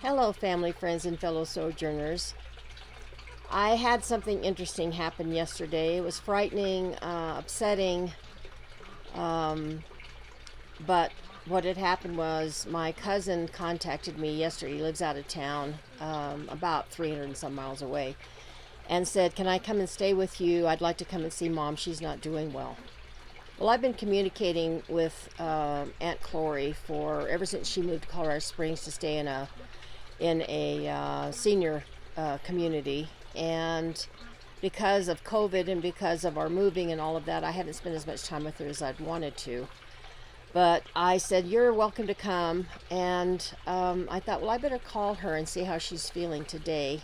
Hello, family, friends, and fellow sojourners. I had something interesting happen yesterday. It was frightening, upsetting, um, but what had happened was my cousin contacted me yesterday. He lives out of town, about 300 and some miles away, and said, "Can I come and stay with you? I'd like to come and see Mom. She's not doing well." Well, I've been communicating with Aunt Chloe for ever since she moved to Colorado Springs to stay in a senior community, and because of COVID and because of our moving and all of that, I haven't spent as much time with her as I'd wanted to. But I said, "You're welcome to come," and I thought, well, I better call her and see how she's feeling today.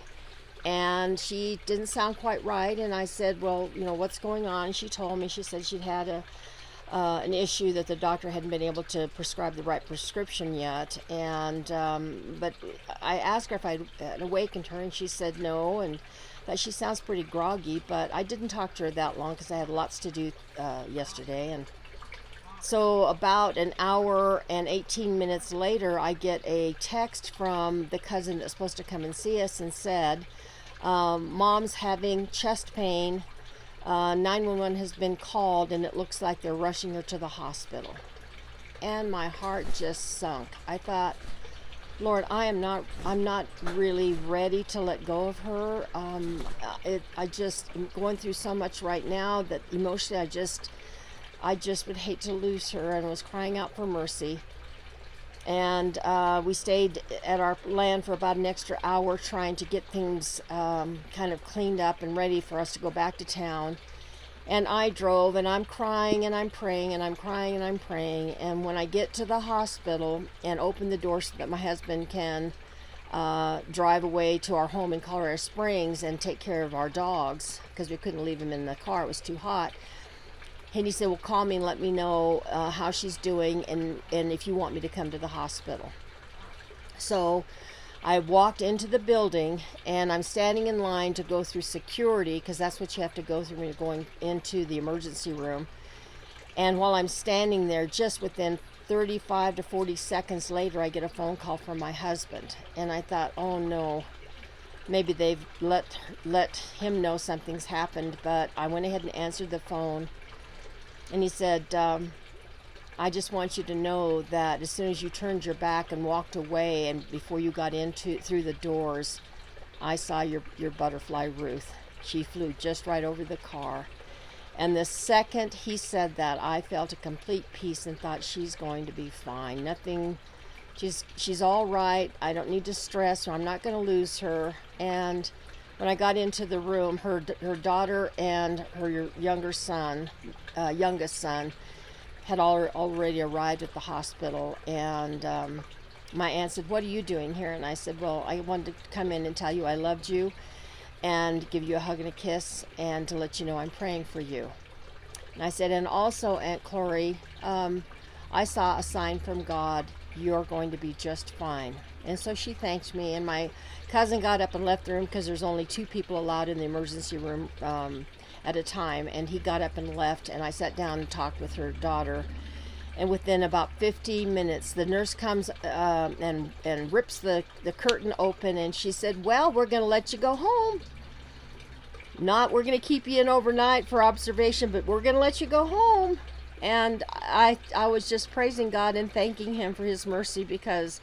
And she didn't sound quite right, and I said, "Well, what's going on?" She told me. She said she'd had an issue that the doctor hadn't been able to prescribe the right prescription yet. And but I asked her if I'd awakened her, and she said no, and that she sounds pretty groggy. But I didn't talk to her that long because I had lots to do yesterday. And so about an hour and 18 minutes later, I get a text from the cousin that's supposed to come and see us, and said, "Mom's having chest pain. 911 has been called, and it looks like they're rushing her to the hospital." And my heart just sunk. I thought, Lord, I'm not really ready to let go of her. I just am going through so much right now that emotionally I just would hate to lose her, and was crying out for mercy. And we stayed at our land for about an extra hour trying to get things kind of cleaned up and ready for us to go back to town. And I drove, and I'm crying, and I'm praying, and I'm crying, and I'm praying. And when I get to the hospital and open the door so that my husband can drive away to our home in Colorado Springs and take care of our dogs, because we couldn't leave him in the car, it was too hot. And he said, "Well, call me and let me know how she's doing, and if you want me to come to the hospital." So I walked into the building, and I'm standing in line to go through security, because that's what you have to go through when you're going into the emergency room. And while I'm standing there, just within 35 to 40 seconds later, I get a phone call from my husband. And I thought, oh no, maybe they've let him know something's happened. But I went ahead and answered the phone. And he said, "I just want you to know that as soon as you turned your back and walked away, and before you got through the doors, I saw your butterfly Ruth. She flew just right over the car." And the second he said that, I felt a complete peace and thought, she's going to be fine. Nothing. She's all right. I don't need to stress her. I'm not going to lose her. And when I got into the room, her daughter and her youngest son had already arrived at the hospital. And my aunt said, "What are you doing here?" And I said, "Well, I wanted to come in and tell you I loved you, and give you a hug and a kiss, and to let you know I'm praying for you." And I said, "And also, Aunt Chloe, I saw a sign from God. You're going to be just fine." And so she thanked me, and my cousin got up and left the room, because there's only two people allowed in the emergency room at a time. And he got up and left, and I sat down and talked with her daughter. And within about 15 minutes, the nurse comes and rips the curtain open, and she said, "Well, we're going to let you go home. Not we're going to keep you in overnight for observation, but we're going to let you go home." And I was just praising God and thanking him for his mercy, because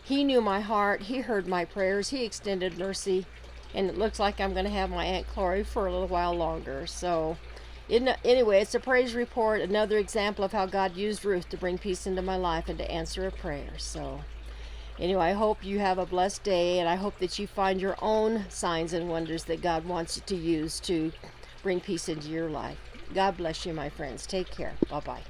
he knew my heart. He heard my prayers. He extended mercy. And it looks like I'm going to have my Aunt Chloe for a little while longer. So anyway, it's a praise report. Another example of how God used Ruth to bring peace into my life and to answer a prayer. So anyway, I hope you have a blessed day. And I hope that you find your own signs and wonders that God wants you to use to bring peace into your life. God bless you, my friends. Take care. Bye-bye.